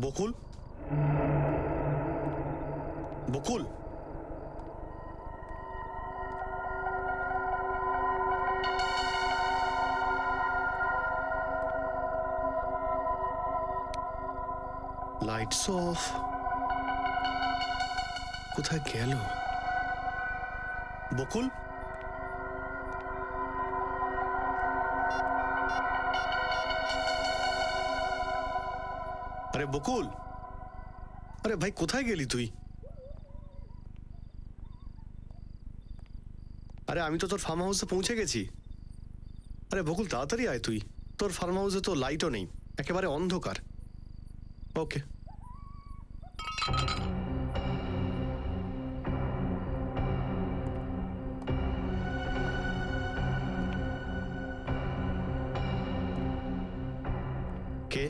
বকুল, বকুল, lights off. কোথায় গেল বকুল? আরে বকুল, আরে ভাই কোথায় গেলি তুই? আরে আমি তো তোর ফার্ম হাউসে পৌঁছে গেছি। আরে বকুল তাড়াতাড়ি আয় তুই, তোর ফার্ম হাউসে তো লাইটও নেই, একেবারে অন্ধকার। ওকে। কে?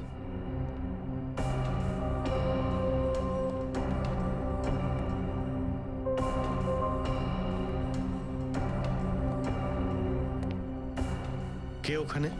কে ওখানে?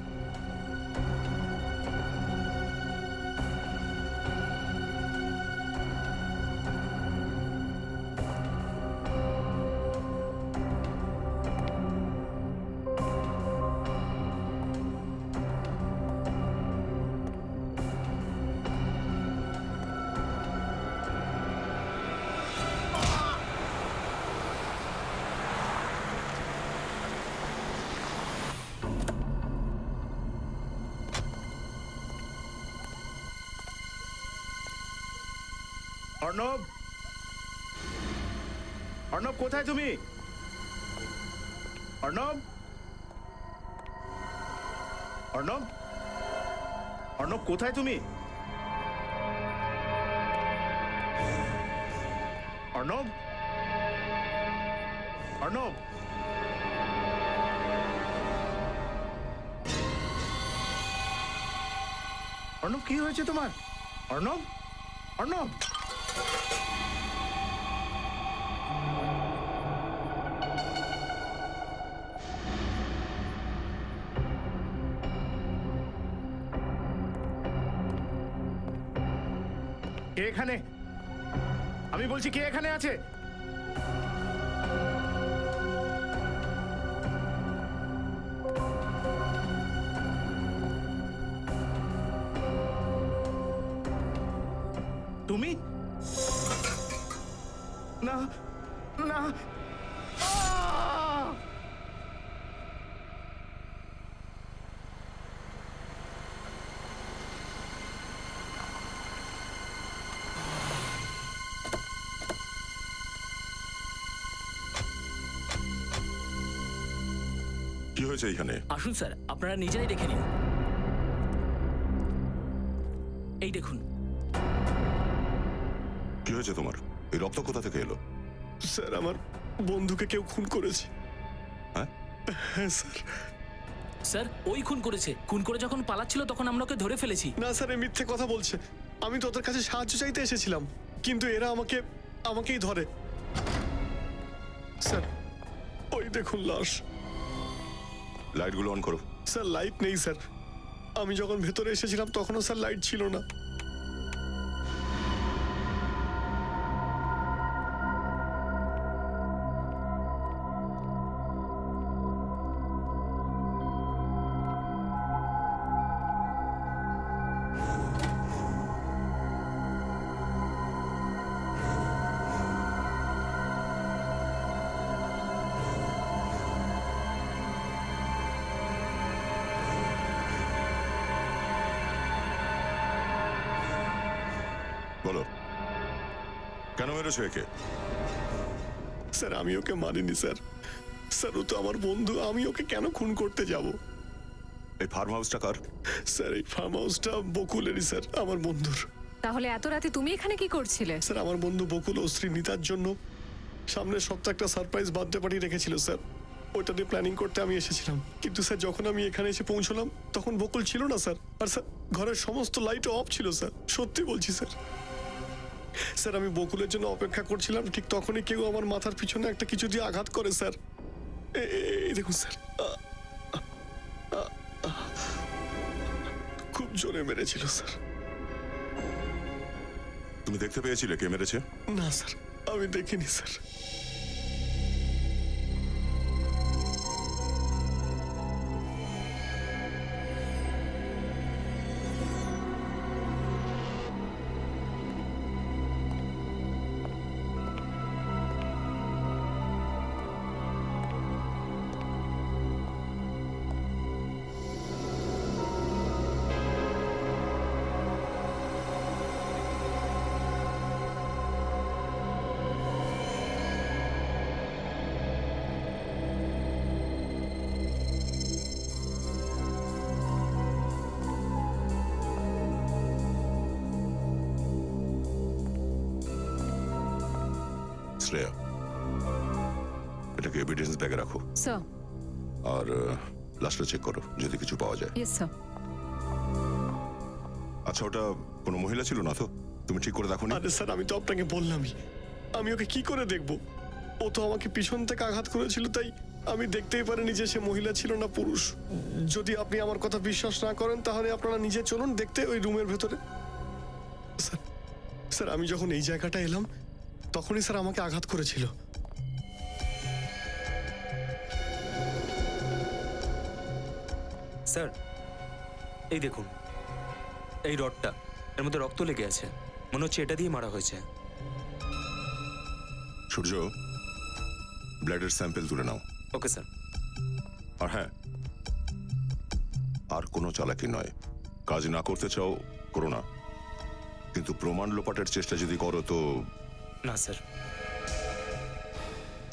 অর্ণব, অর্ণব কোথায় তুমি? অর্ণব, অর্ণব, অর্ণব কোথায় তুমি? অর্ণব, অর্ণব, অর্ণব কি হয়েছে তোমার? অর্ণব, অর্ণব, কে এখানে? আমি বলছি কে এখানে আছে? তুমি? না, না, আহ! কি হয়েছে এখানে? আসুন স্যার, আপনারা নিজেরাই দেখে নিন। এই দেখুন। কি হয়েছে তোমার? এই রক্ত কোথা থেকে এলো? স্যার আমার বন্ধুকে কেউ খুন করেছে। হ্যাঁ? হ্যাঁ স্যার। স্যার ওই খুন করেছে। খুন করে যখন পালাচ্ছিল তখন আমরা ওকে ধরে ফেলেছি। না স্যার, এ মিথ্যে কথা বলছে। আমি তোদের কাছে সাহায্য চাইতে এসেছিলাম, কিন্তু এরা আমাকেই ধরে। স্যার ওই দেখুন লাশ। লাইটগুলো অন করো। স্যার লাইট নেই স্যার। আমি যখন ভেতরে এসেছিলাম তখনও স্যার লাইট ছিল না। বলো, কেন মেরেছো একে? স্যার আমি ওকে মারিনি স্যার। স্যার ও তো আমার বন্ধু, আমি ওকে কেন খুন করতে যাব? এই ফার্ম হাউসটা কার? স্যার এই ফার্ম হাউসটা বকুলেরই স্যার, আমার বন্ধুর। তাহলে এত রাতে তুমি এখানে কি করছিলে? স্যার আমার বন্ধু বকুল ও স্ত্রী নিতার জন্য সামনের সপ্তাহে একটা সারপ্রাইজ বার্থডে পার্টি রেখেছিল স্যার। ওইটা নিয়ে প্ল্যানিং করতে আমি এসেছিলাম, কিন্তু স্যার যখন আমি এখানে এসে পৌঁছলাম তখন বকুল ছিল না স্যার। আর স্যার ঘরের সমস্ত লাইট অফ ছিল স্যার, সত্যি বলছি স্যার। স্যার আমি বকুলের জন্য অপেক্ষা করছিলাম, ঠিক তখনই কেউ আমার মাথার পিছনে একটা কিছু দিয়ে আঘাত করে স্যার। এই দেখুন স্যার, খুব জোরে মেরেছিল স্যার। তুমি দেখতে পেয়েছিলে কে মেরেছে? না স্যার, আমি দেখিনি স্যার। শ্রেয়া, এটাকে এভিডেন্স ব্যাগে রাখো স্যার। আর লাস্টটা চেক করো যদি কিছু পাওয়া যায়। Yes sir. আচ্ছা, ওটা কোনো মহিলা ছিল না তো? তুমি ঠিক করে দেখো নি? আরে স্যার, আমি তো আপনাকে বললামই, আমি ওকে কি করে দেখবো? ও তো আমাকে পিছন থেকে আঘাত করেছিল, তাই আমি দেখতেই পারিনি যে সে মহিলা ছিল না পুরুষ। যদি আপনি আমার কথা বিশ্বাস না করেন তাহলে আপনারা নিজে চলুন দেখতে ওই রুমের ভেতরে। স্যার, স্যার আমি যখন এই জায়গাটা এলাম তখনই স্যার আমাকে আঘাত করেছিল। স্যার, এই দেখুন, এই রডটা, এর মধ্যে রক্ত লেগে আছে। মনে হচ্ছে এটা দিয়ে মারা হয়েছে। সূর্য, ব্লাডের স্যাম্পল তুলে নাও। Okay sir. আর হ্যাঁ, আর কোনো চালাকি নয়। কাজ না করতে চাও করো না, কিন্তু প্রমাণ লোপাটের চেষ্টা যদি করো তো না স্যার।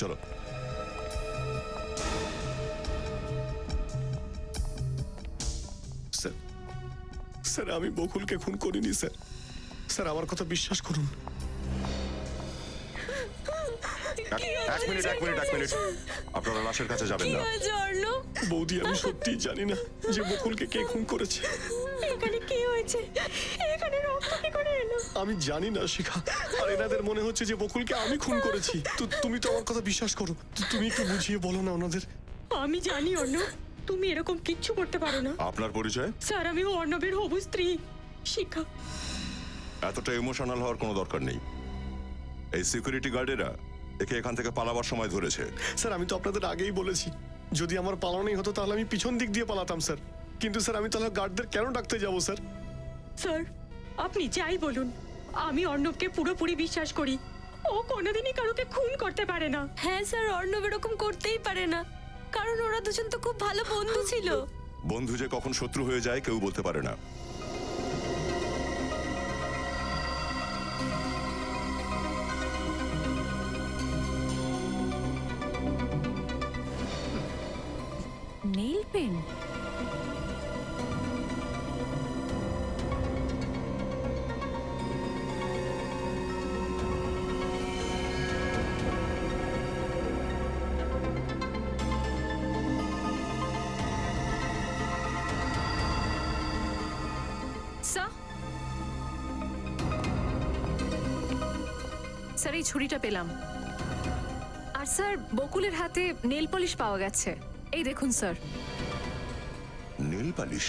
চলো। স্যার, স্যার আমি বকুলকে খুন করিনি স্যার। স্যার আমার কথা বিশ্বাস করুন। এক মিনিট। আপনারা লাশের কাছে যাবেন না। বৌদি, আমি সত্যিই জানি না যে বকুলকে কে খুন করেছে। এখানে কি হয়েছে? এখানে রক্ত কি করে এলো? আমি জানি না শিখা, আর এনাদের মনে হচ্ছে যে বকুলকে আমি খুন করেছি। তো তুমি তো আমার কথা বিশ্বাস করো, তুমি একটু বুঝিয়ে বলো না ওনাদের। আমি জানি অর্ণব, তুমি এরকম কিচ্ছু করতে পারো না। আপনার পরিচয়? স্যার, আমি অর্ণবের হবু স্ত্রী শিখা। এতটা ইমোশনাল হওয়ার কোনো দরকার নেই। এই সিকিউরিটি গার্ডেরা একে এখান থেকে পালাবার সময় ধরেছে। স্যার আমি তো আপনাদের আগেই বলেছি, যদি আমার পালানোই হতো তাহলে আমি পিছন দিক দিয়ে পালাতাম স্যার। কিন্তু স্যার আমি তাহলে গার্ডদের কেন ডাকতে যাবো স্যার? স্যার, আপনি যাই বলুন, আমি অর্ণবকে পুরোপুরি বিশ্বাস করি। ও কোনোদিনই কারোকে খুন করতে পারে না। হ্যাঁ স্যার, অর্ণব এরকম করতেই পারে না, কারণ ওরা দুজন তো খুব ভালো বন্ধু ছিল। বন্ধু যে কখন শত্রু হয়ে যায় কেউ বলতে পারে না। Nail pen? স্যার, স্যার এই ছুরিটা পেলাম। আর স্যার বকুলের হাতে নেল পলিশ পাওয়া গেছে, এই দেখুন স্যার। নীল পালিশ?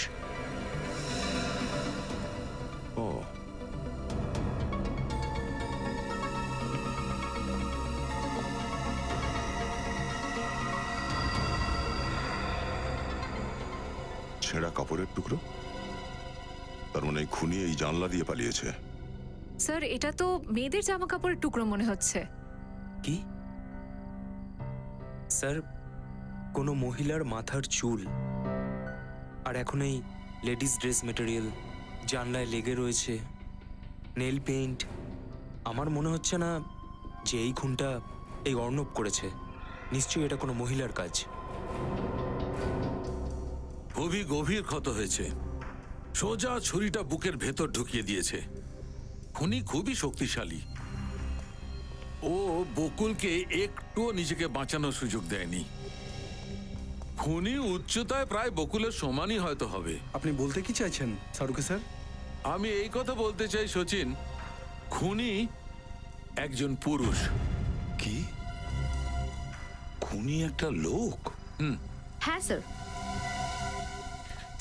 ও, ছেঁড়া কাপড়ের টুকরো। তার মানে এই খুনি এই জানলা দিয়ে পালিয়েছে। স্যার এটা তো মেয়েদের জামা কাপড়ের টুকরো মনে হচ্ছে। কি স্যার? কোনো মহিলার মাথার চুল আর এখন এই লেডিস ড্রেস মেটেরিয়াল জানলায় লেগে রয়েছে, নেল পেইন্ট। আমার মনে হচ্ছে না যে এই খুনটা এই অর্ণব করেছে। নিশ্চয়ই এটা কোনো মহিলার কাজ। খুবই গভীর ক্ষত হয়েছে, সোজা ছুরিটা বুকের ভেতর ঢুকিয়ে দিয়েছে। খুনি খুবই শক্তিশালী। ও বকুলকে একটুও নিজেকে বাঁচানোর সুযোগ দেয়নি। খুনি উচ্চতায় প্রায় বকুলের সমানই হয়তো হবে। আপনি বলতে কি চাইছেন শাহরুখ স্যার? আমি এই কথা বলতে চাই সচিন, খুনি একজন পুরুষ। কি? খুনি একটা লোক? হ্যাঁ স্যার,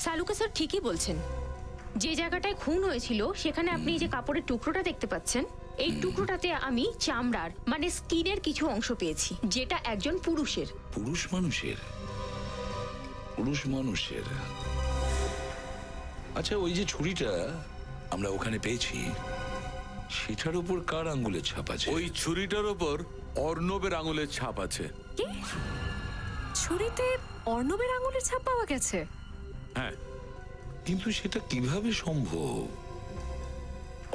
শালুকা স্যার ঠিকই বলছেন। যে জায়গাটায় খুন হয়েছিল সেখানে আপনি যে কাপড়ের টুকরোটা দেখতে পাচ্ছেন, এই টুকরোটাতে আমি চামড়ার মানে স্কিনের কিছু অংশ পেয়েছি, যেটা একজন পুরুষের। পুরুষ মানুষের? পুরুষ মানুষের? আচ্ছা, ওই যে ছুরিটা আমরা ওখানে পেয়েছি, সেটার উপর কার আঙ্গুলের ছাপ আছে? ওই ছুরিটার ওপর অর্ণবের আঙুলের ছাপ আছে। কি? ছুরিতে অর্ণবের আঙুলের ছাপ পাওয়া গেছে? হ্যাঁ, কিন্তু সেটা কিভাবে সম্ভব?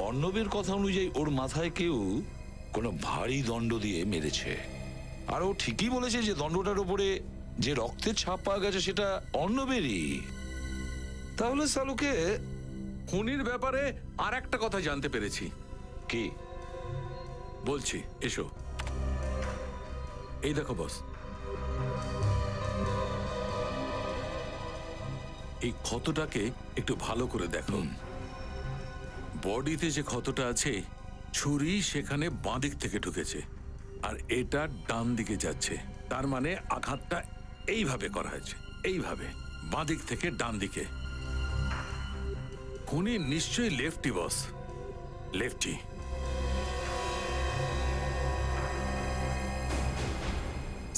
অর্ণবের কথা অনুযায়ী ওর মাথায় কেউ কোনো ভারী দণ্ড দিয়ে মেরেছে, আর ও ঠিকই বলেছে যে দণ্ডটার উপরে যে রক্তের ছাপ পাওয়া গেছে সেটা অর্ণবেরই। তাহলে সালুকে খুনির ব্যাপারে আর একটা কথা জানতে পেরেছি। কি? বলছি, এসো। এই দেখো বস, এই ক্ষতটাকে একটু ভালো করে দেখো। বডিতে যে ক্ষতটা আছে, ছুরি সেখানে বাঁ দিক থেকে ঢুকেছে আর এটা ডান দিকে যাচ্ছে। তার মানে আঘাতটা এইভাবে করা হয়েছে, এইভাবে বাঁ দিক থেকে ডান দিকে। খুনি নিশ্চয়ই লেফটি বস, লেফটি।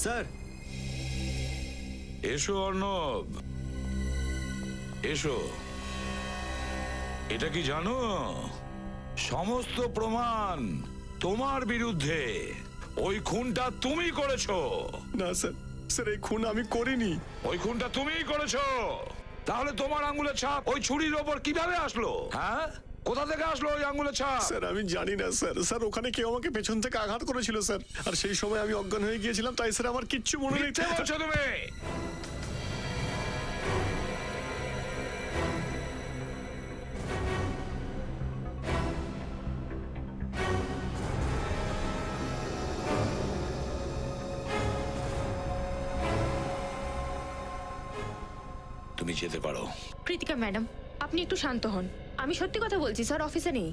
স্যার, এসো অর্ণব, এসো। এটা কি জানো, সমস্ত প্রমাণ তোমার বিরুদ্ধে। ওই খুনটা তুমি করেছো। না স্যার, স্যার এই খুন আমি করিনি। ওই খুনটা তুমিই করেছো। তাহলে তোমার আঙ্গুলের ছাপ ওই ছুরির ওপর কিভাবে আসলো? হ্যাঁ, কোথা থেকে আসলো ওই আঙ্গুলের ছাপ? স্যার আমি জানি না স্যার। স্যার ওখানে কেউ আমাকে পেছন থেকে আঘাত করেছিল স্যার, আর সেই সময় আমি অজ্ঞান হয়ে গিয়েছিলাম, তাই স্যার আমার কিচ্ছু মনে নেই। মিথ্যে বলছো তুমি। তুমি যেতে পারো। কৃতিকা ম্যাডাম, আপনি একটু শান্ত হন। আমি সত্যি কথা বলছি স্যার, অফিসে নেই।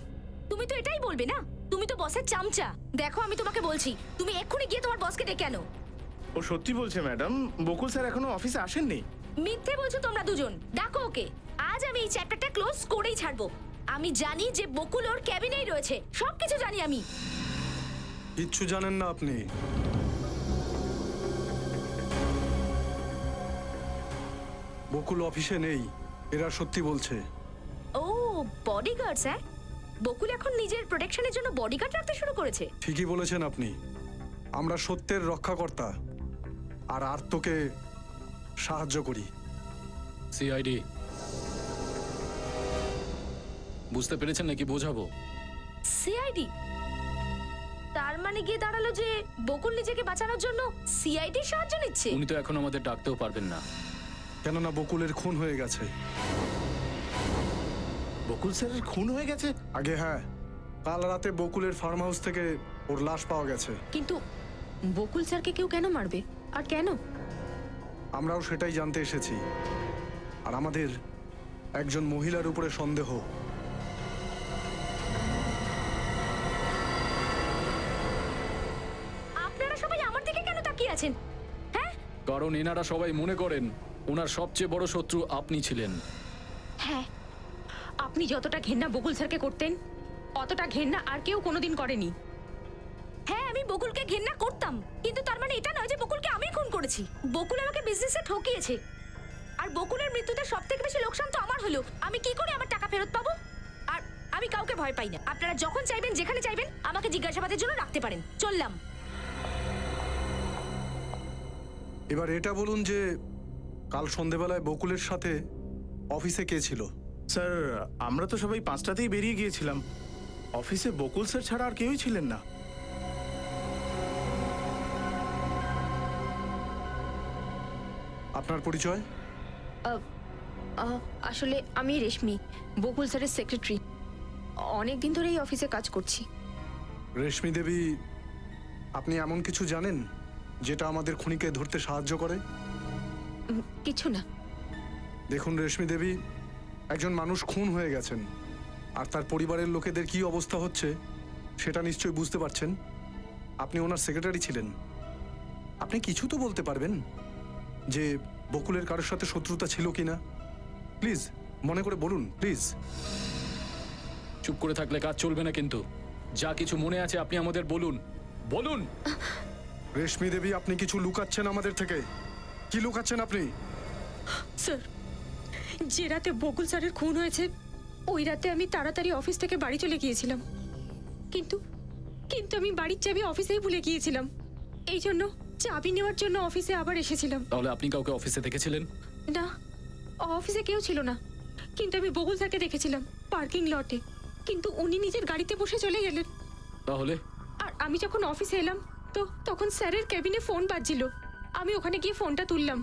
তুমি তো এটাই বলবে না, তুমি তো বসের চামচা। দেখো, আমি তোমাকে বলছি, তুমি এক্ষুনি গিয়ে তোমার বসকে ডেকে আনো। ও সত্যি বলছে ম্যাডাম, বকুল স্যার এখনো অফিসে আসেননি। মিথ্যে বলছো তোমরা দুজন। ডাকো ওকে। আজ আমি এই চ্যাপ্টারটা ক্লোজ করেই ছাড়বো। আমি জানি যে বকুল ওর ক্যাবিনেই রয়েছে, সবকিছু জানি আমি। কিচ্ছু জানেন না আপনি। বকুল অফিসে নেই, এরা সত্যি বলছে। ও, বডিগার্ড স্যার। বকুল এখন নিজের প্রোটেকশনের জন্য বডিগার্ড রাখতে শুরু করেছে। ঠিকই বলেছেন আপনি। আমরা সত্যের রক্ষাকর্তা, আর আর্তকে সাহায্য করি। সিআইডি বুঝতে পেরেছেন নাকি বোঝাবো? সিআইডি? তার মানে গিয়ে দাঁড়ালো যে বকুল নিজেকে বাঁচানোর জন্য সিআইডি সাহায্য নিচ্ছে। উনি তো এখন আমাদের ডাকতেও পারবেন না, কেননা বকুলের খুন হয়ে গেছে। বকুল স্যারের খুন হয়ে গেছে? আগে হ্যাঁ, কাল রাতে বকুলের ফার্ম হাউস থেকে ওর লাশ পাওয়া গেছে। কিন্তু বকুল স্যারকে কেউ কেন মারবে, আর কেন? আমরাও সেটাই জানতে এসেছি। আর আমাদের একজন মহিলার উপরে সন্দেহ। আপনারা সবাই আমার দিকে কেন তাকিয়ে আছেন? হ্যাঁ, কারণ এনারা সবাই মনে করেন ওনার সবচেয়ে বড় শত্রু আপনি ছিলেন। হ্যাঁ, আপনি যতটা ঘেন্না বকুল স্যারকে করতেন, অতটা ঘেন্না আর কেউ কোনোদিন করেনি। হ্যাঁ, আমি বকুলকে ঘেন্না করতাম, কিন্তু তার মানে এটা নয় যে বকুলকে আমি খুন করেছি। বকুল আমাকে বিজনেসে ঠকিয়েছে, আর বকুলের মৃত্যুতে সবথেকে বেশি লোকসান তো আমার হলো। আমি কি করে আমার টাকা ফেরত পাবো? আর আমি কাউকে ভয় পাই না। আপনারা যখন চাইবেন, যেখানে চাইবেন, আমাকে জিজ্ঞাসাবাদের জন্য রাখতে পারেন। চললাম। এবার এটা বলুন যে কাল সন্ধেবেলায় বকুলের সাথে অফিসে কে ছিল? স্যার, আমরা তো সবাই 5টাতেই বেরিয়ে গিয়েছিলাম। অফিসে বকুল স্যার ছাড়া আর কেউই ছিলেন না। আপনার পরিচয়? আসলে আমি রেশমি, বকুল স্যারের সেক্রেটারি। অনেকদিন ধরে এই অফিসে কাজ করছি। রেশমি দেবী, আপনি এমন কিছু জানেন যেটা আমাদের খুনিকে ধরতে সাহায্য করে? কিছু না। দেখুন রেশমি দেবী, একজন মানুষ খুন হয়ে গেছেন, আর তার পরিবারের লোকেদের কি অবস্থা হচ্ছে সেটা নিশ্চয়ই বুঝতে পারছেন। আপনি ওনার সেক্রেটারি ছিলেন, আপনি কিছু তো বলতে পারবেন যে বকুলের কারোর সাথে শত্রুতা ছিল কিনা। প্লিজ মনে করে বলুন, প্লিজ। চুপ করে থাকলে কাজ চলবে না কিন্তু। যা কিছু মনে আছে আপনি আমাদের বলুন বলুন। রেশমি দেবী, আপনি কিছু লুকাচ্ছেন আমাদের থেকে। কি লুকাচ্ছেন আপনি? স্যার, যে রাতে বকুল স্যারের খুন হয়েছে ওই রাতে আমি তাড়াতাড়ি অফিস থেকে বাড়ি চলে গিয়েছিলাম, কিন্তু কিন্তু আমি বাড়ির চাবি অফিসেই ভুলে গিয়েছিলাম। এই জন্য চাবি নেওয়ার জন্য অফিসে আবার এসেছিলাম। তাহলে আপনি কাউকে অফিসে দেখেছিলেন? না, অফিসে কেউ ছিল না, কিন্তু আমি বকুল স্যারকে দেখেছিলাম পার্কিং লটে, কিন্তু উনি নিজের গাড়িতে বসে চলে গেলেন। তাহলে আর আমি যখন অফিসে এলাম তো তখন স্যারের কেবিনে ফোন বাজছিল। আমি ওখানে গিয়ে ফোনটা তুললাম,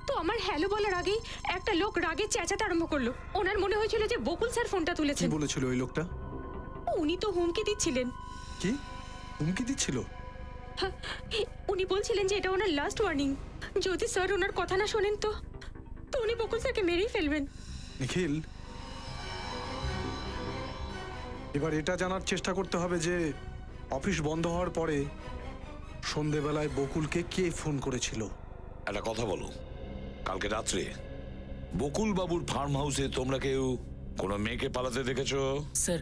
তো আমার হ্যালো বলার আগেই একটা লোক রাগে চেঁচাতে আরম্ভ করলো। ওনার মনে হয়েছিল যে বকুল স্যার ফোনটা কি তুলেছেন। বলেছিল ওই লোকটা? উনি তো হুমকি দিচ্ছিলেন। কি হুমকি দিচ্ছিল? হ্যাঁ, উনি বলছিলেন যে এটা ওনার লাস্ট ওয়ার্নিং, যদি স্যার ওনার কথা না শোনেন তো উনি বকুল স্যারকে মেরেই ফেলবেন। নিখিল, এবার এটা জানার চেষ্টা করতে হবে যে অফিস বন্ধ হওয়ার পরে সন্ধেবেলায় বকুলকে কে ফোন করেছিল। একটা কথা বলো, কালকে রাত্রে বকুল বাবুর ফার্ম হাউসে তোমরা কেউ কোনো মেয়েকে পালাতে দেখেছো? স্যার,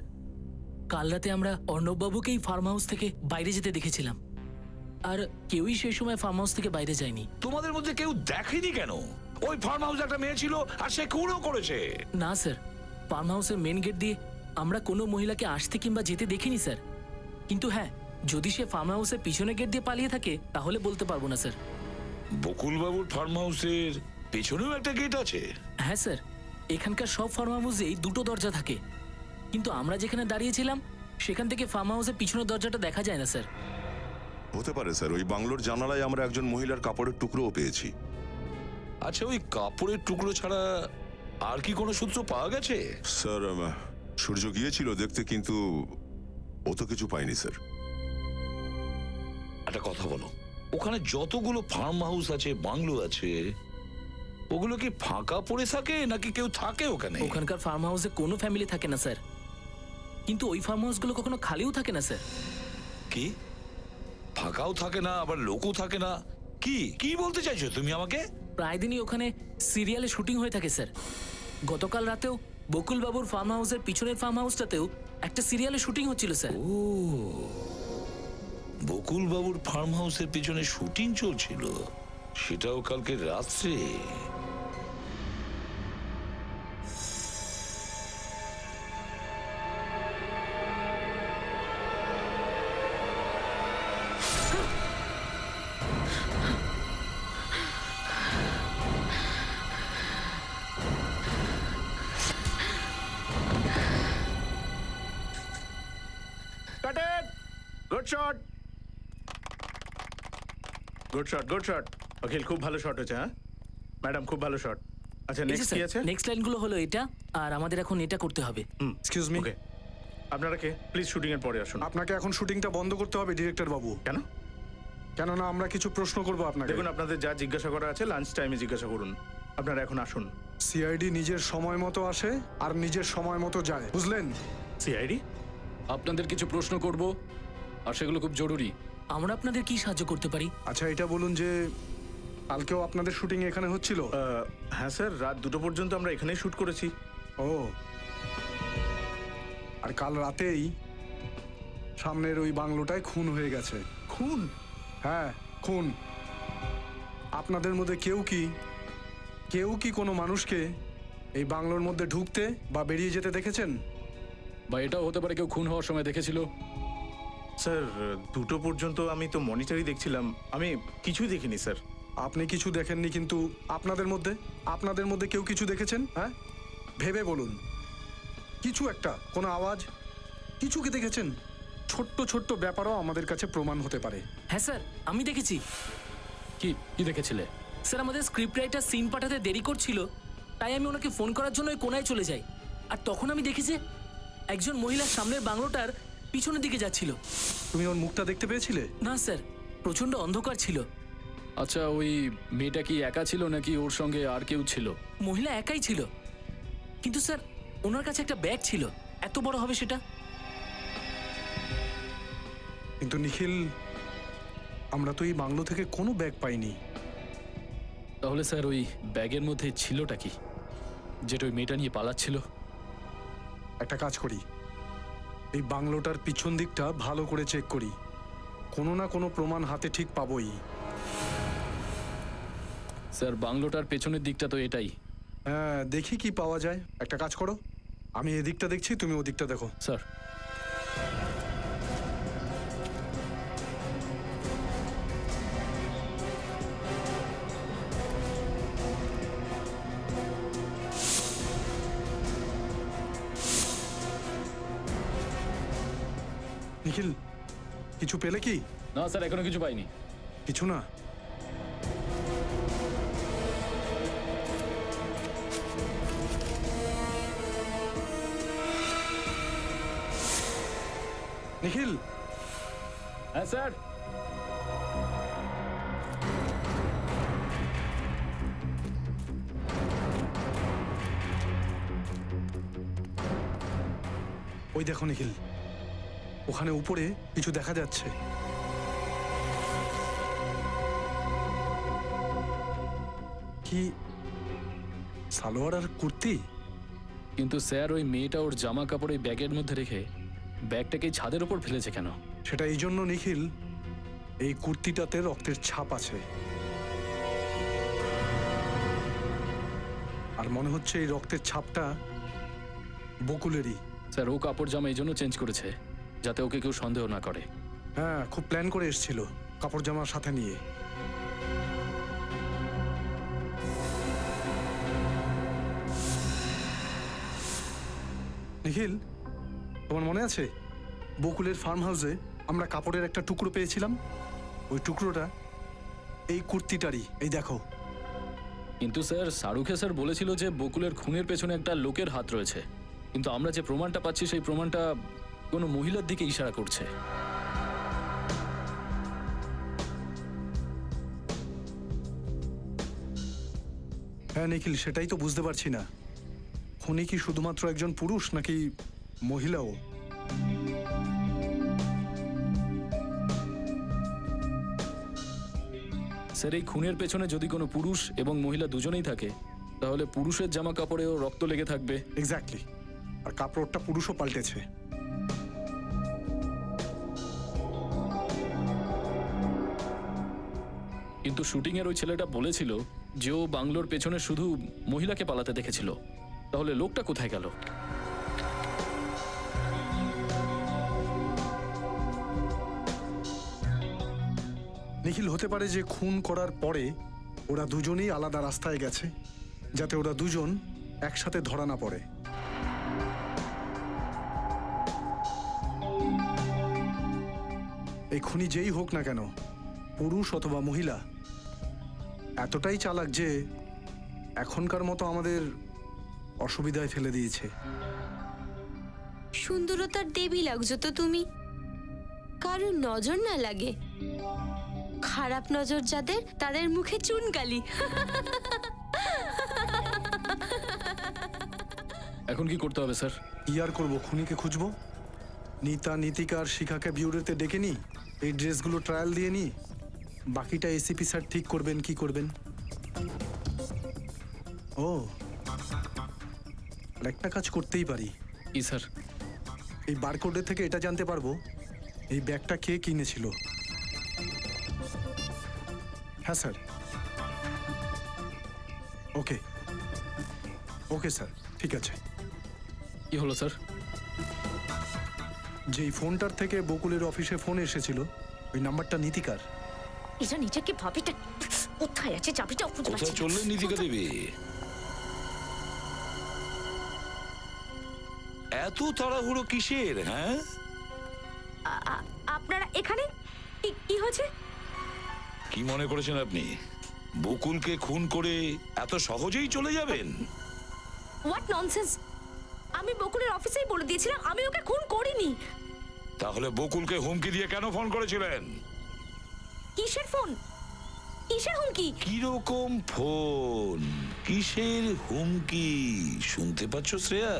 কাল রাতে আমরা অর্ণববাবুকেই ফার্ম হাউস থেকে বাইরে যেতে দেখেছিলাম, আর কেউই সেই সময় ফার্ম হাউস থেকে বাইরে যায়নি। তোমাদের মধ্যে কেউ দেখেনি কেন? ওই ফার্ম হাউসে একটা মেয়ে ছিল আর সে খুনও করেছে। না স্যার, ফার্ম হাউসের মেন গেট দিয়ে আমরা কোনো মহিলাকে আসতে কিংবা যেতে দেখিনি স্যার। কিন্তু হ্যাঁ, যদি সে ফার্ম হাউসের পিছনে গেট দিয়ে পালিয়ে থাকে তাহলে বলতে পারবো না স্যার। বকুল বাবুর ফার্ম হাউসের পেছনেও একটা গেট আছে? হ্যাঁ স্যার, এখানকার সব ফার্ম হাউসেই দুটো দরজা থাকে, কিন্তু আমরা যেখানে দাঁড়িয়েছিলাম সেখান থেকে ফার্ম হাউসের পিছনের দরজাটা দেখা যায় না স্যার। হতে পারে স্যার, ওই বাংলোর জানালায় আমরা একজন মহিলার কাপড়ের টুকরোও পেয়েছি। আচ্ছা, ওই কাপড়ের টুকরো ছাড়া আর কি কোনো সূত্র পাওয়া গেছে? স্যার, সূর্য গিয়েছিল দেখতে, কিন্তু ও তো কিছু পাইনি স্যার। একটা কথা বলো, ওখানে যতগুলো ফার্ম হাউস আছে, বাংলো আছে, ওগুলো কি ফাঁকা পড়ে থাকে নাকি কেউ থাকে ওখানে? ওখানকার ফার্ম হাউসে কোনো ফ্যামিলি থাকে না স্যার, কিন্তু ওই ফার্ম হাউসগুলো কখনো খালিও থাকে না স্যার। কি ফাঁকাও থাকে না আবার লোকও থাকে না? কি কি বলতে চাইছো তুমি আমাকে? প্রায় দিনই ওখানে সিরিয়ালে শুটিং হয়ে থাকে স্যার। গতকাল রাতেও বকুল বাবুর ফার্ম হাউসের পিছনের ফার্ম হাউসটাতেও একটা সিরিয়ালে শুটিং হচ্ছিল স্যার। ও, বকুল বাবুর ফার্ম হাউসের পিছনে শুটিং চলছিল, সেটাও কালকে রাত্রে। Cut it! Good shot, good shot, good shot. Akhil, খুব ভালো শট হয়েছে। হ্যাঁ ম্যাডাম, খুব ভালো শট। আচ্ছা, নেক্সট কি আছে? নেক্সট লাইনগুলো হলো এটা, আর আমাদের এখন এটা করতে হবে। এক্সকিউজ মি, ওকে, আপনারা কে প্লিজ শুটিং এর পরে আসুন। আপনাকে এখন শুটিংটা বন্ধ করতে হবে ডিরেক্টর বাবু। কেন? কেননা আমরা কিছু প্রশ্ন করব আপনাকে। দেখুন, আপনাদের যা জিজ্ঞাসা করা আছে লাঞ্চ টাইমে জিজ্ঞাসা করুন। আপনারা এখন আসুন। সিআইডি নিজের সময় মতো আসে আর নিজের সময় মতো যায়, বুঝলেন? সিআইডি? আপনাদের কিছু প্রশ্ন করব, আর সেগুলো খুব জরুরি। আমরা আপনাদের কি সাহায্য করতে পারি? আচ্ছা, এটা বলুন যে কালকেও আপনাদের শুটিং এখানে হচ্ছিল? হ্যাঁ স্যার, রাত 2টো পর্যন্ত আমরা এখানেই শুট করেছি। ও, আর কাল রাতেই সামনের ওই বাংলোটায় খুন হয়ে গেছে। খুন? হ্যাঁ, খুন। আপনাদের মধ্যে কেউ কি কোনো মানুষকে এই বাংলোর মধ্যে ঢুকতে বা বেরিয়ে যেতে দেখেছেন? বা এটাও হতে পারে কেউ খুন হওয়ার সময় দেখেছিল। স্যার, 2টো পর্যন্ত আমি তো মনিটরই দেখছিলাম, আমি কিছুই দেখিনি স্যার। আপনি কিছু দেখেননি, কিন্তু আপনাদের মধ্যে কেউ কিছু দেখেছেন? হ্যাঁ, ভেবে বলুন। কিছু একটা, কোনো আওয়াজ, কিছু কি দেখেছেন? ছোট্ট ছোট্ট ব্যাপারও আমাদের কাছে প্রমাণ হতে পারে। হ্যাঁ স্যার, আমি দেখেছি। কি কি দেখেছিলে? স্যার, আমাদের স্ক্রিপ্ট রাইটার সিন পাঠাতে দেরি করছিল, তাই আমি ওনাকে ফোন করার জন্য ওই কোনায় চলে যাই, আর তখন আমি দেখি যে একজন মহিলা সামনের বাংলোটার পিছনের দিকে যাচ্ছিল। তুমি ওর মুখটা দেখতে পেয়েছিলে? না স্যার, প্রচন্ড অন্ধকার ছিল। আচ্ছা, ওই মেয়েটা কি একা ছিল নাকি ওর সঙ্গে আর কেউ ছিল? মহিলা একাই ছিল, কিন্তু স্যার ওনার কাছে একটা ব্যাগ ছিল। এত বড় হবে সেটা? কিন্তু নিখিল, আমরা তো এই বাংলো থেকে কোনো ব্যাগ পাইনি। তাহলে স্যার ওই ব্যাগের মধ্যে ছিলটা কি, যেটা ওই মেয়েটা নিয়ে পালাচ্ছিল? একটা কাজ করি, এই বাংলোটার পিছন দিকটা ভালো করে চেক করি, কোনো না কোনো প্রমাণ হাতে ঠিক পাবোই। স্যার বাংলোটার পেছনের দিকটা তো এটাই। হ্যাঁ, দেখি কি পাওয়া যায়। একটা কাজ করো, আমি এদিকটা দেখছি, তুমি ওদিকটা দেখো। স্যার নিখিল, কিছু পেলে কি? না স্যার, এখনো কিছু পাইনি। কিছু না? নিখিল, হ্যাঁ স্যার। ওই দেখো নিখিল, ওখানে উপরে কিছু দেখা যাচ্ছে। কি সালোয়ার আর কুর্তি? কিন্তু স্যার ওই মেয়েটা ওর জামা কাপড় এই ব্যাগের মধ্যে রেখে ব্যাগটাকে ছাদের উপর ফেলেছে কেন? সেটা এই জন্য নিখিল, এই কুর্তিটাতে রক্তের ছাপ আছে, আর মনে হচ্ছে এই রক্তের ছাপটা বকুলেরই। স্যার ও কাপড় জামা এই জন্য চেঞ্জ করেছে যাতে ওকে কেউ সন্দেহ না করে। হ্যাঁ, খুব প্ল্যান করে এসেছিল কাপড় জামার সাথে নিয়ে। নিখিল, তোমার মনে আছে বকুলের ফার্ম হাউসে আমরা কাপড়ের একটা টুকরো পেয়েছিলাম? ওই টুকরোটা এই কুর্তিটারই। এই দেখো। কিন্তু স্যার শাহরুখে স্যার বলেছিল যে বকুলের খুনের পেছনে একটা লোকের হাত রয়েছে, কিন্তু আমরা যে প্রমাণটা পাচ্ছি সেই প্রমাণটা কোনো মহিলার দিকে ইশারা করছে। হ্যাঁ নিখিল, সেটাই তো বুঝতে পারছি না, খুনি কি শুধুমাত্র একজন পুরুষ নাকি মহিলাও? স্যার এই খুনের পেছনে যদি কোনো পুরুষ এবং মহিলা দুজনেই থাকে তাহলে পুরুষের জামা কাপড়েও রক্ত লেগে থাকবে। এক্স্যাক্টলি, আর কাপড়টা পুরুষও পাল্টেছে। কিন্তু শুটিং এর ওই ছেলেটা বলেছিল যে ও বাংলোর পেছনে শুধু মহিলাকে পালাতে দেখেছিল, তাহলে লোকটা কোথায় গেল? নিখিল, হতে পারে যে খুন করার পরে ওরা দুজনেই আলাদা রাস্তায় গেছে, যাতে ওরা দুজন একসাথে ধরা না পড়ে। এই খুনি যেই হোক না কেন, পুরুষ অথবা মহিলা, এতটাই চালাক যে এখনকার মতো আমাদের অসুবিধায় ফেলে দিয়েছে। সুন্দরতার দেবী লাগছো তো তুমি, কারোর নজর না লাগে। খারাপ নজর যাদের, তাদের মুখে চুনকালি। এখন কি করতে হবে স্যার? কি আর করবো, খুনিকে খুঁজবো। নিতা, নীতিকা আর শিখাকে বিউরোতে ডেকে নি, এই ড্রেসগুলো ট্রায়াল দিয়ে নি, বাকিটা এসিপি স্যার ঠিক করবেন কি করবেন। ও, আর একটা কাজ করতেই পারি। কি স্যার? এই বারকোডের থেকে এটা জানতে পারবো এই ব্যাগটা কে কিনেছিল। হ্যাঁ স্যার। ওকে ওকে স্যার, ঠিক আছে। কি হলো স্যার? যেই ফোনটার থেকে বকুলের অফিসে ফোন এসেছিল, ওই নাম্বারটা নীতিকার। এটা নিজেকে ভাবিটা কোথায় আছে, চাবিটাও খুঁজে পাচ্ছি কোথায় না। চললেন নীতিকা দেবী? এত তাড়াহুড়ো কিসের? হ্যাঁ, আপনারা এখানে কি হয়েছে? কি মনে করেছেন আপনি বকুলকে খুন করে এত সহজেই চলে যাবেন? What nonsense! আমি বকুলের অফিসেই বলে দিয়েছিলাম আমি ওকে খুন করিনি। তাহলে বকুলকে হুমকি দিয়ে কেন ফোন করেছিলেন? কিসের ফোন? কিসের হুমকি? কিরকম ফোন, কিসের হুমকি শুনতে পাচ্ছ শ্রেয়া?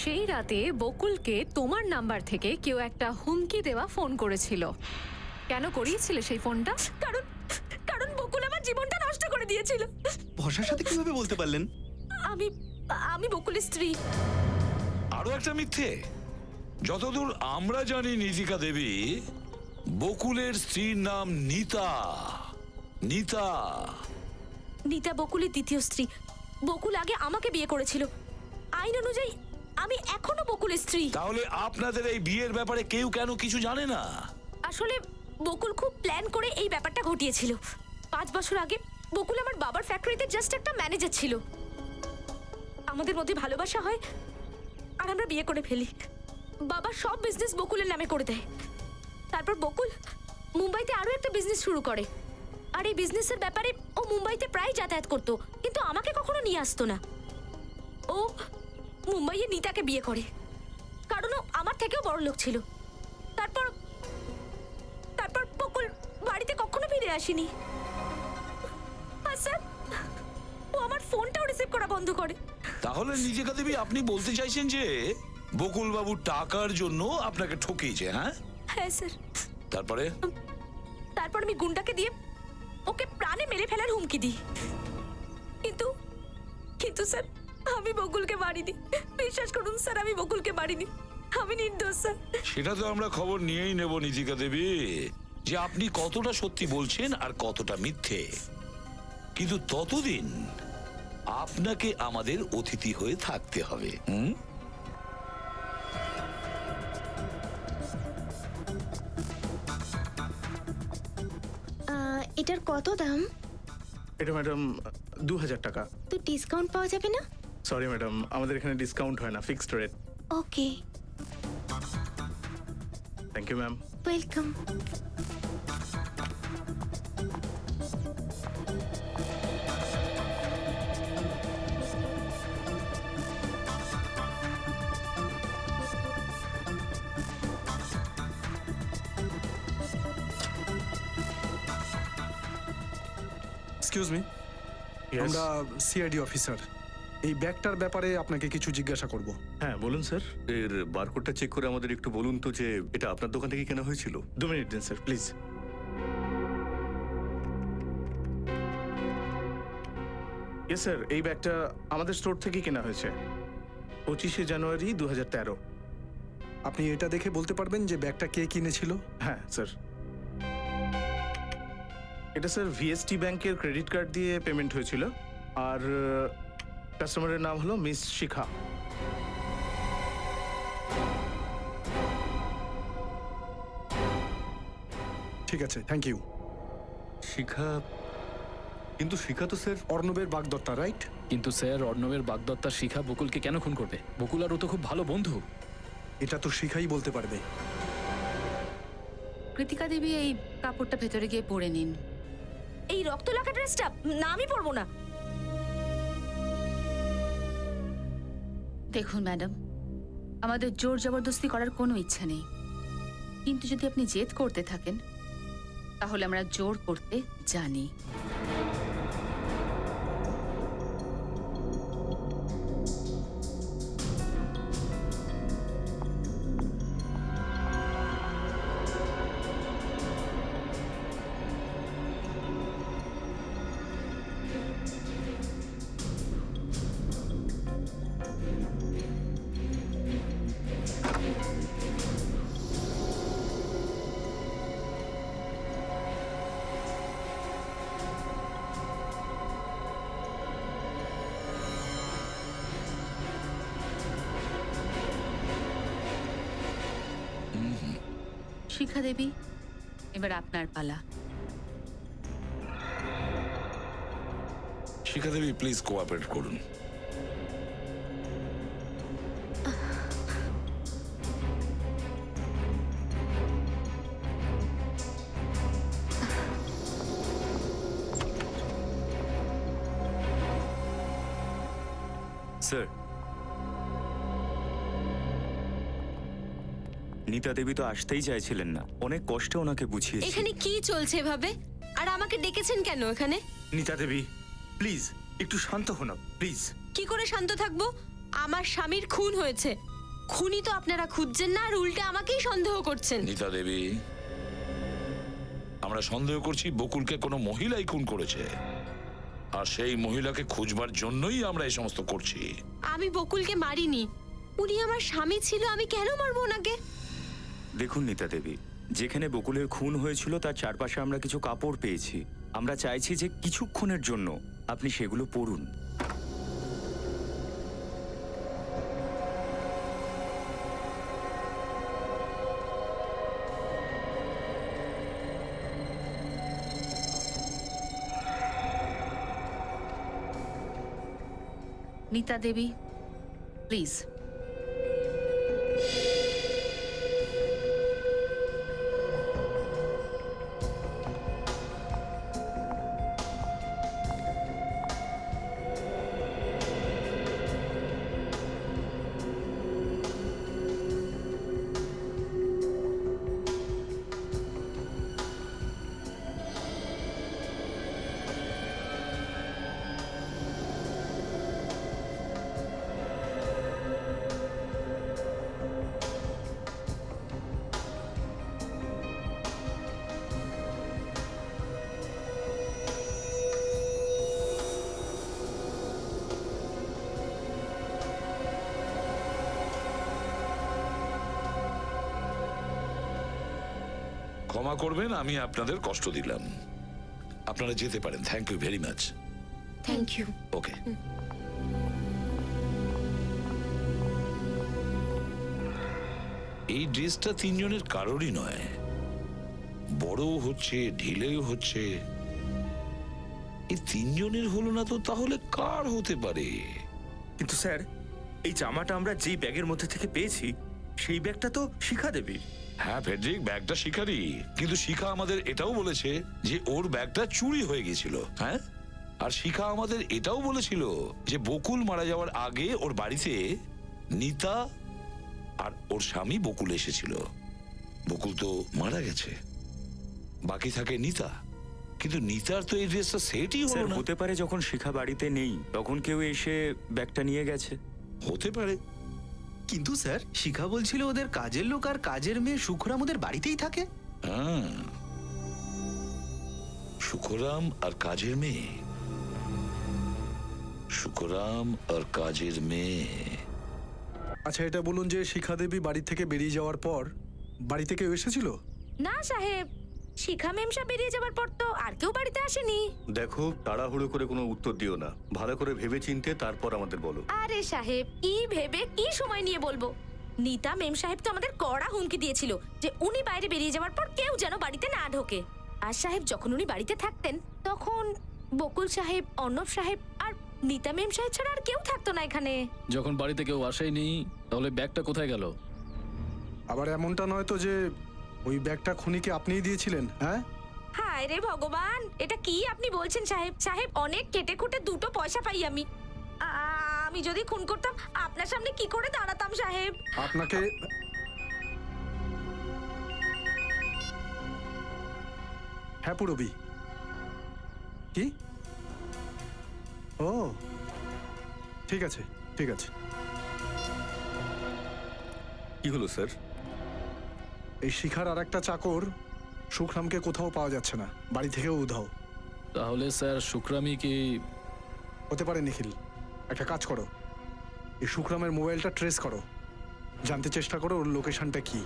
সেই রাতে বকুলকে তোমার নাম্বার থেকে কেউ একটা হুমকি দেওয়া ফোন করেছিল। কেন করিয়েছিলে সেই ফোনটা? কারণ বকুল আমার জীবনটা নষ্ট করে দিয়েছিল। বর্ষার সাথে কিভাবে বলতে পারলেন? আমি বকুলের স্ত্রী। আরো একটা মিথ্যে। যতদূর আমরা জানি নিতিকা দেবী, বকুলের স্ত্রীর নাম নিতা। নিতা নিতা বকুলের দ্বিতীয় স্ত্রী। বকুল আগে আমাকে বিয়ে করেছিল। আইন অনুযায়ী আমি এখনো বকুলের স্ত্রী। তাহলে আপনাদের এই বিয়ের ব্যাপারে কেউ কেন কিছু জানে না? আসলে বকুল খুব প্ল্যান করে এই ব্যাপারটা ঘটিয়েছিল। 5 বছর আগে বকুল আমার বাবার ফ্যাক্টরিতে জাস্ট একটা ম্যানেজার ছিল। আমাদের মধ্যে ভালোবাসা হয় আর আমরা বিয়ে করে ফেলি। বাবা সব বিজনেস বকুলের নামে করে দেয়। তারপর বকুল মুম্বাইতে আরো একটা বিজনেস শুরু করে। আর এই বিজনেসের ব্যাপারে ও মুম্বাইতে প্রায় যাতায়াত করতো, কিন্তু আমাকে কখনো নিয়ে আসতো না। ও মুম্বাইয়ে নিতাকে বিয়ে করে, কারণ ও আমার থেকেও বড় লোক ছিল। তারপর তারপর বকুল বাড়িতে কখনো ফিরে আসেনি। আর স্যার, ও আমার ফোনটাও রিসিভ করা বন্ধ করে। তাহলে নিতিকা দেবী, আপনি বলতে চাইছেন যে বকুল বাবু টাকার জন্য আপনাকে ঠকিয়েছে? হ্যাঁ হ্যাঁ স্যার। তারপরে? তারপর আমি গুন্ডাকে দিয়ে ওকে প্রাণে মেরে ফেলার হুমকি দিই। কিন্তু কিন্তু স্যার, আমি বকুলকে মারিনি। বিশ্বাস করুন স্যার, আমি বকুলকে মারিনি। আমি নির্দোষ স্যার। সেটা তো আমরা খবর নিয়েই নেব নিতিকা দেবী, যে আপনি কতটা সত্যি বলছেন আর কতটা মিথ্যে। কিন্তু ততদিন আপনাকে আমাদের অতিথি হয়ে থাকতে হবে। এটার কত দাম? এটা ম্যাডাম 2000 টাকা। তো ডিসকাউন্ট পাওয়া যাবে না? সরি ম্যাডাম, আমাদের এখানে ডিসকাউন্ট হয় না, fixed rate. Okay, thank you ma'am. Welcome. Excuse me, আমরা সিআইডি অফিসার। এই ব্যাগটার ব্যাপারে আপনাকে কিছু জিজ্ঞাসা করব। হ্যাঁ বলুন স্যার। এর বারকোডটা চেক করে আমাদের একটু বলুন তো যে এটা আপনার দোকান থেকে কেনা হয়েছিল। 2 মিনিট দিন স্যার প্লিজ। ইয়েস স্যার, এই ব্যাগটা আমাদের স্টোর থেকে কেনা হয়েছে 25শে জানুয়ারি 2013। আপনি এটা দেখে বলতে পারবেন যে ব্যাগটা কে কিনেছিল? হ্যাঁ স্যার। এটা স্যার ভিএসটি ব্যাংকের ক্রেডিট কার্ড দিয়ে পেমেন্ট হয়েছিল। আর কাস্টমারের নাম হলো মিস শিখা। ঠিক আছে, থ্যাংক ইউ। শিখা? কিন্তু শিখা তো স্যার অর্ণবের বাগদত্তা, রাইট? কিন্তু স্যার, অর্ণবের বাগদত্তা শিখা বকুলকে কেন খুন করবে? বকুল আর ও তো খুব ভালো বন্ধু। এটা তো শিখাই বলতে পারবে। কৃতিকা দেবী, এই কাপড়টা ভেতরে গিয়ে পরে নিন। এই রক্ত লাগা ড্রেসটা না, আমি পরবো না। দেখুন ম্যাডাম, আমাদের জোর জবরদস্তি করার কোনো ইচ্ছা নেই, কিন্তু যদি আপনি জেদ করতে থাকেন তাহলে আমরা জোর করতে জানি। শিখা দেবী, এবার আপনার পালা। শিখা দেবী, প্লিজ কোঅপারেট করুন। স্যার, নিতা দেবী তো আসতেই চাইছিলেন না। অনেক কষ্টে ওনাকে বুঝিয়েছি। এখানে কি চলছে এভাবে? আর আমাকে ডেকেছেন কেন এখানে? নিতা দেবী প্লিজ একটু শান্ত হন প্লিজ। কি করে শান্ত থাকবো? আমার স্বামীর খুন হয়েছে। খুনি তো আপনারা খুঁজছেন না, আর উল্টে আমাকেই সন্দেহ করছেন। নিতা দেবী, আমরা সন্দেহ করছি বকুলকে কোনো মহিলাই খুন করেছে, আর সেই মহিলাকে খুঁজবার জন্যই আমরা এই সমস্ত করছি। আমি বকুলকে মারিনি। উনি আমার স্বামী ছিল, আমি কেন মারবো ওনাকে? দেখুন নিতা দেবী, যেখানে বকুলের খুন হয়েছিল তার চারপাশে আমরা কিছু কাপড় পেয়েছি। আমরা চাইছি যে কিছুক্ষণের জন্য আপনি সেগুলো পরুন। নিতা দেবী, প্লিজ। ক্ষমা করবেন, আমি আপনাদের কষ্ট দিলাম। আপনারা যেতে পারেন। Thank you very much. Thank you. Okay. এই ড্রেসটা তিনজনের কারোরই নয়। বড়ও হচ্ছে, ঢিলেও হচ্ছে। এই তিনজনের হলো না তো তাহলে কার হতে পারে? কিন্তু স্যার, এই জামাটা আমরা যেই ব্যাগের মধ্যে থেকে পেয়েছি সেই ব্যাগটা তো শিখা দেবীর। হ্যাঁ ফেডরিক, ব্যাগটা শিখারই, কিন্তু শিখা আমাদের এটাও বলেছে যে ওর ব্যাগটা চুরি হয়ে গেছিল। হ্যাঁ, আর শিখা আমাদের এটাও বলেছিল যে বকুল মারা যাওয়ার আগে ওর বাড়িতে নিতা আর ওর স্বামী বকুল এসেছিল। বকুল তো মারা গেছে, বাকি থাকে নিতা। কিন্তু নিতার তো এই ড্রেসটা সেটই হলো না। হতে পারে যখন শিখা বাড়িতে নেই তখন কেউ এসে ব্যাগটা নিয়ে গেছে। হতে পারে। কিন্তু স্যার, শিখা বলছিল ওদের কাজের লোক আর কাজের মেয়ে সুখরাম ওদের বাড়িতেই থাকে। হ্যাঁ, সুখরাম আর কাজের মেয়ে। সুখরাম আর কাজের মেয়ে। আচ্ছা এটা বলুন যে শিখা দেবী বাড়ি থেকে বেরিয়ে যাওয়ার পর বাড়িতে কেউ এসেছিল? না সাহেব, শিখা মেমসা বেরিয়ে যাবার পর তো আর কেউ বাড়িতে আসেনি। দেখো, তাড়াহুড়ো করে কোনো উত্তর দিও না, ভালো করে ভেবে চিনতে তারপর আমাদের বলো। আরে সাহেব, কি ভেবে কি সময় নিয়ে বলবো? নিতা মেম সাহেব তো আমাদের কড়া হুমকি দিয়েছিল যে উনি বাইরে বেরিয়ে যাওয়ার পর কেউ যেন বাড়িতে না ঢোকে। আর সাহেব, যখন উনি বাড়িতে থাকতেন তখন বকুল সাহেব, অর্ণব সাহেব আর নিতা মেম সাহেব ছাড়া আর কেউ থাকতো না এখানে। যখন বাড়িতে কেউ আসেনি তাহলে ব্যাগটা কোথায় গেল? আবার এমনটা নয় তো যে ওই ব্যাগটা খুনিকে আপনিই দিয়েছিলেন? হ্যাঁ, হায় রে ভগবান, এটা কি আপনি বলছেন সাহেব? সাহেব, অনেক কেটে খুঁটে দুটো পয়সা পাই আমি। আমি যদি খুন করতাম আপনার সামনে কি করে দাঁড়াতাম সাহেব? আপনাকে হ্যাঁ পুরবি কি? ও ঠিক আছে, ঠিক আছে। কি হলো স্যার? এই শিখার আর একটা চাকর সুখরামকে কোথাও পাওয়া যাচ্ছে না, বাড়ি থেকেও উধাও। তাহলে স্যার শুক্রামি কি হতে পারে? নিখিল, একটা কাজ করো, এই সুখরামের মোবাইলটা ট্রেস করো, জানতে চেষ্টা করো ওর লোকেশনটা কি।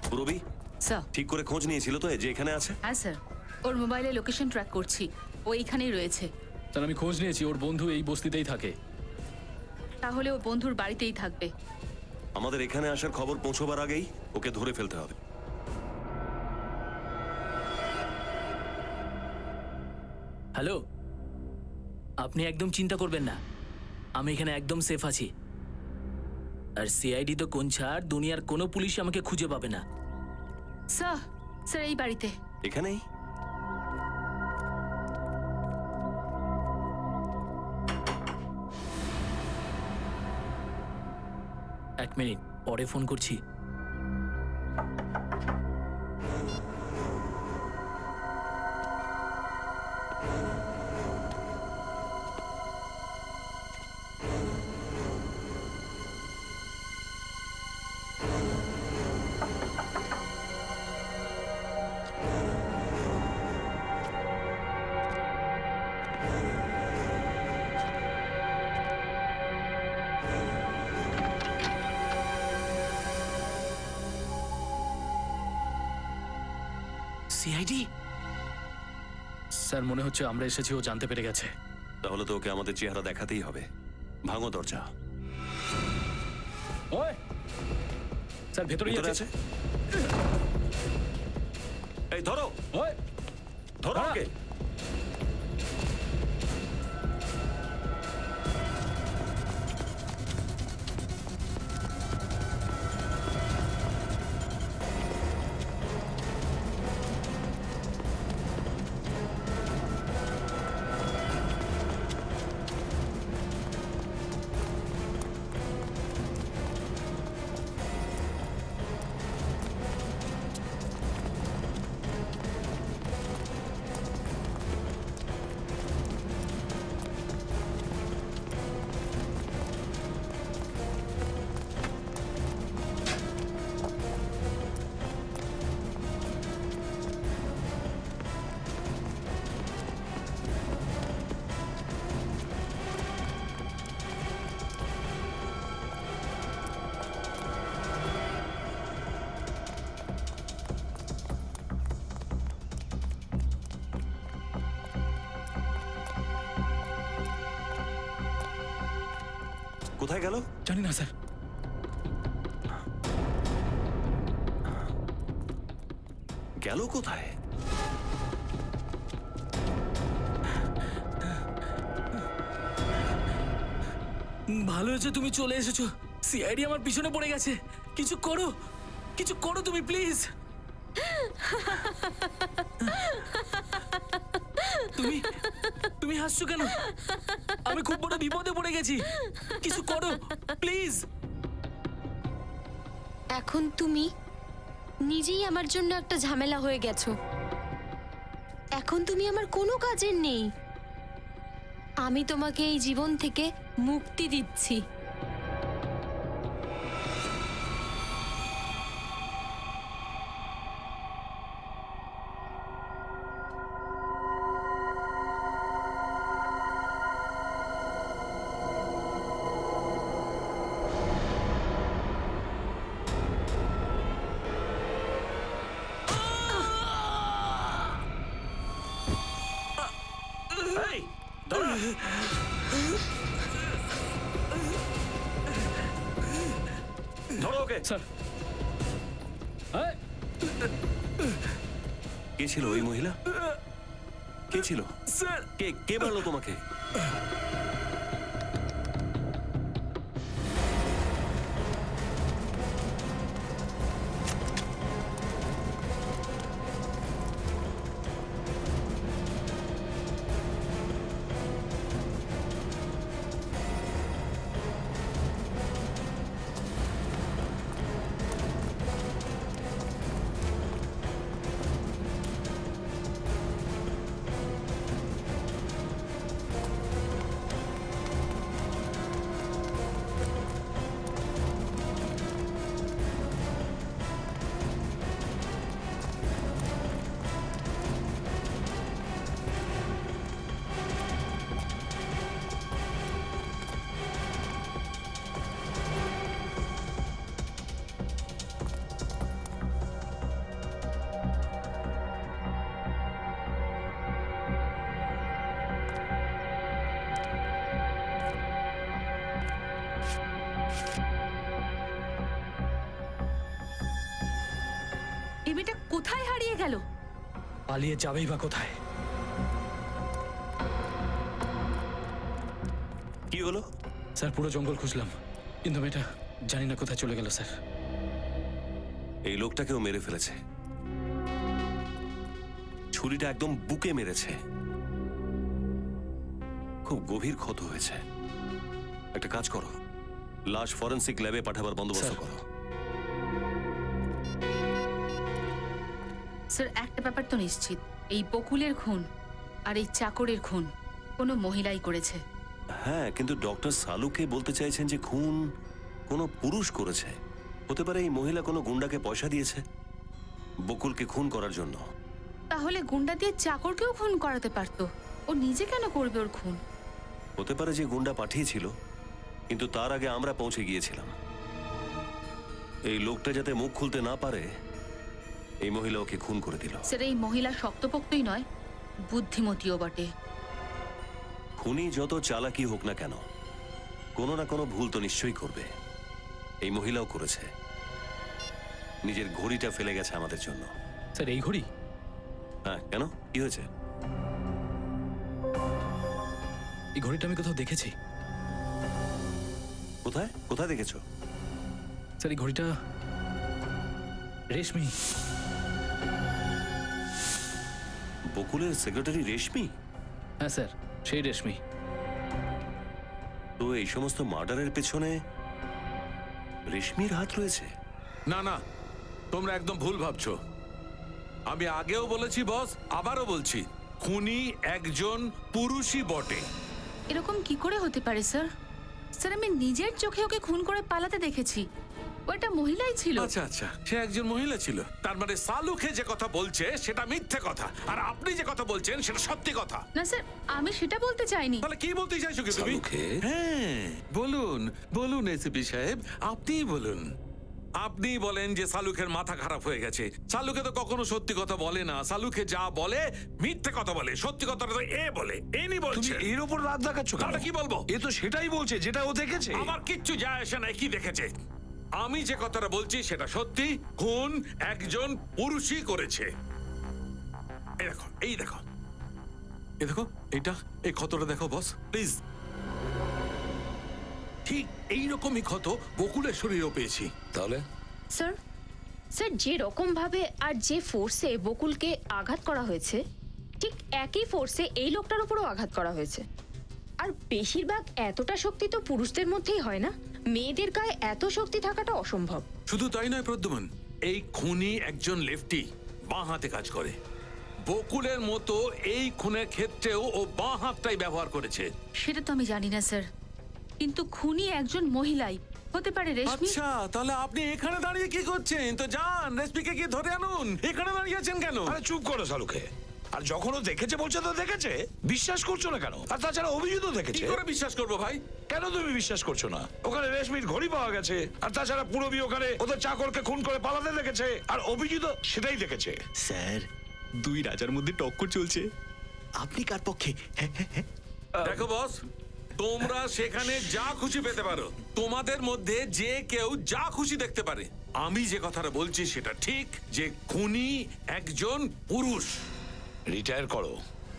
পুরবি স্যার। ঠিক করে খোঁজ নিয়েছিল তো যে এখানে আছে? হ্যাঁ স্যার, ওর মোবাইলে লোকেশন ট্র্যাক করছি, ও এইখানেই রয়েছে। স্যার আমি খোঁজ নিয়েছি, ওর বন্ধু এই বস্তিতেই থাকে। তাহলে ও বন্ধুর বাড়িতেই থাকবে। আমাদের এখানে আসার খবর পৌঁছবার আগেই ওকে ধরে ফেলতে হবে। হ্যালো, আপনি একদম চিন্তা করবেন না, আমি এখানে একদম সেফ আছি। আর সিআইডি তো কোন ছাড়, দুনিয়ার কোনো পুলিশ আমাকে খুঁজে পাবে না। স্যার, স্যার এই বাড়িতে। এখানেই? এক মিনিট, পরে ফোন করছি। সিআইডি? স্যার মনে হচ্ছে আমরা এসেছি, ও জানতে পেরে গেছে। তাহলে তো ওকে আমাদের চেহারা দেখাতেই হবে। ভাঙো দরজা। ওই স্যার ভেতরেই ভিতরে আছে। আছে? এই ধরো, ওই ধরো ওকে। কোথায় গেল? জানি না স্যার। গেল কোথায়? ভালো হয়েছে তুমি চলে এসেছো। সিআইডি আমার পিছনে পড়ে গেছে। কিছু করো, কিছু করো তুমি প্লিজ। তুমি তুমি হাসছো কেন? আমি খুব বড় বিপদে পড়ে গেছি। কিছু করো প্লিজ। এখন তুমি নিজেই আমার জন্য একটা ঝামেলা হয়ে গেছো। এখন তুমি আমার কোনো কাজের নেই। আমি তোমাকে এই জীবন থেকে মুক্তি দিচ্ছি। এই, ধরো। ধরো ওকে। স্যার কে ছিল ওই মহিলা? কে ছিল? স্যার কে কে মারলো তোমাকে? এই মেয়েটা কোথায় হারিয়ে গেল? পালিয়ে যাবেই বা কোথায়? কি হলো? স্যার পুরো জঙ্গল খুঁজলাম, কিন্তু মেয়েটা জানি না কোথায় চলে গেল স্যার। এই লোকটাকেও মেরে ফেলেছে। ছুরিটা একদম বুকে মেরেছে। খুব গভীর ক্ষত হয়েছে। একটা কাজ করো, লাশ ফরেনসিক ল্যাবে পাঠাবার বন্দোবস্ত করো। স্যার একটা ব্যাপার তো নিশ্চিত, এই বকুলের খুন আর এই চাকরের খুন কোনো মহিলাই করেছে। হ্যাঁ, কিন্তু ডক্টর সালুকে বলতে চাইছেন যে খুন কোনো পুরুষ করেছে। হতে পারে এই মহিলা কোনো গুন্ডাকে পয়সা দিয়েছে বকুলকে খুন করার জন্য। তাহলে গুন্ডা দিয়ে চাকরকেও খুন করাতে পারতো। ও নিজে কেন করবে ওর খুন? হতে পারে যে গুন্ডা পাঠিয়েছিল, কিন্তু তার আগে আমরা পৌঁছে গিয়েছিলাম। এই লোকটা যাতে মুখ খুলতে না পারে এই মহিলা ওকে খুন করে দিল। স্যার এই মহিলা শক্তপোক্তই নয়, বুদ্ধিমতীও বটে। খুনি যত চালাকি হোক না কেন, কোনো না কোনো ভুল তো নিশ্চয়ই করবে। এই মহিলাও করেছে, নিজের ঘড়িটা ফেলে গেছে আমাদের জন্য। স্যার এই ঘড়ি? হ্যাঁ, কেন, কি হয়েছে? এই ঘড়িটা আমি কোথাও দেখেছি। কোথায় কোথায় দেখেছো? স্যার এই ঘড়িটা রেশমি। বকুলের সেক্রেটারি রেশমি? হ্যাঁ স্যার, সেই রেশমি। তো এই সমস্ত মার্ডারের পেছনে রেশমির হাত রয়েছে? না না, তোমরা একদম ভুল ভাবছো। আমি আগেও বলেছি বস, আবারও বলছি, খুনি একজন পুরুষই বটে। এরকম কি করে হতে পারে স্যার? স্যার আমি নিজের চোখে ওকে খুন করে পালাতে দেখেছি। ও একটা মহিলাই ছিল। আচ্ছা আচ্ছা, সে একজন মহিলা ছিল। তার মানে সালুকে যে কথা বলছে সেটা মিথ্যে কথা, আর আপনি যে কথা বলছেন সেটা সত্যি কথা। না স্যার, আমি সেটা বলতে চাইনি। তাহলে কি বলতে চাইছো কি তুমি? সালুকে? হ্যাঁ বলুন বলুন এসিপি সাহেব, আপনিই বলুন। আপনি বলেন যে সালুকের মাথা খারাপ হয়ে গেছে। সালুকে তো কখনো সত্যি কথা বলে না। সালুকে যা বলে মিথ্যে কথা বলে, সত্যি কথাটা তো এ বলে। এনি তুমি বলছে। এর ওপর রাত দেখাচ্ছ কেন? তাহলে কি বলবো? এ তো সেটাই বলছে যেটা ও দেখেছে। আমার কিচ্ছু যায় আসে না কি দেখেছে। আমি যে কথাটা বলছি সেটা সত্যি। খুন একজন পুরুষই করেছে। এই দেখো, এই দেখো, এই দেখো, এইটা, এই ক্ষতটা দেখো বস প্লিজ। ঠিক এইরকমই ক্ষত বকুলের শরীরেও পেয়েছি। তাহলে স্যার, স্যার যে রকম ভাবে আর যে ফোর্সে বকুলকে আঘাত করা হয়েছে, ঠিক একই ফোর্সে এই লোকটার উপরও আঘাত করা হয়েছে। আর বেশিরভাগ এতটা শক্তি তো পুরুষদের মধ্যেই হয় না, মেয়েদের গায়ে এত শক্তি থাকাটা অসম্ভব। শুধু তাই নয় প্রদ্যুমান, এই খুনি একজন লেফটি, বাঁ হাতে কাজ করে। বকুলের মতো এই খুনের ক্ষেত্রেও ও বাঁ হাতটাই ব্যবহার করেছে। সেটা তো আমি জানি না স্যার, কিন্তু খুনি একজন মহিলাই হতে পারে। রেশমি? আচ্ছা, তাহলে আপনি এখানে দাঁড়িয়ে কি করছেন? তো যান রেশমিকে গিয়ে ধরে আনুন। এখানে দাঁড়িয়ে আছেন কেন? আরে চুপ করো সালুকে। আর যখন ও দেখেছে বলছে তো দেখেছে, বিশ্বাস করছো না কেন? আর তাছাড়া অভিজিৎও কি দেখেছে। করে বিশ্বাস করবো ভাই? কেন তুমি বিশ্বাস করছো না? ওখানে রেশমির ঘড়ি পাওয়া গেছে, আর তাছাড়া পুরবি ওখানে ওদের চাকরকে খুন করে পালাতে দেখেছে, আর অভিজিৎও সেটাই দেখেছে। স্যার, দুই রাজার মধ্যে টক্কর চলছে, আপনি কার পক্ষে? দেখো বস, তোমরা সেখানে যা খুশি পেতে পারো, তোমাদের মধ্যে যে কেউ যা খুশি দেখতে পারে। আমি যে কথাটা বলছি সেটা ঠিক, যে খুনি একজন পুরুষ। রিটায়ার করো।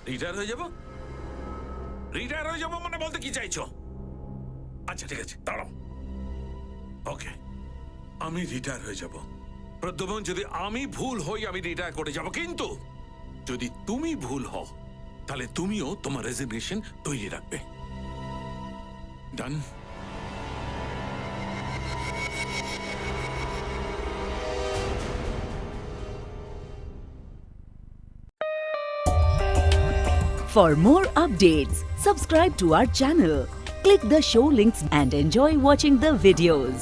রিটায়ার হয়ে যাব? রিটায়ার হয়ে যাব মানে বলতে কি চাইছো? আচ্ছা ঠিক আছে, দাঁড়াও। ওকে, আমি রিটায়ার হয়ে যাব। প্রদ্যুম্ন, যদি আমি ভুল হই আমি রিটায়ার করে যাব, কিন্তু যদি তুমি ভুল হও তাহলে তুমিও তোমার রেজিগনেশন তৈরি রাখবে। ডান? For more updates, subscribe to our channel, click the show links and enjoy watching the videos.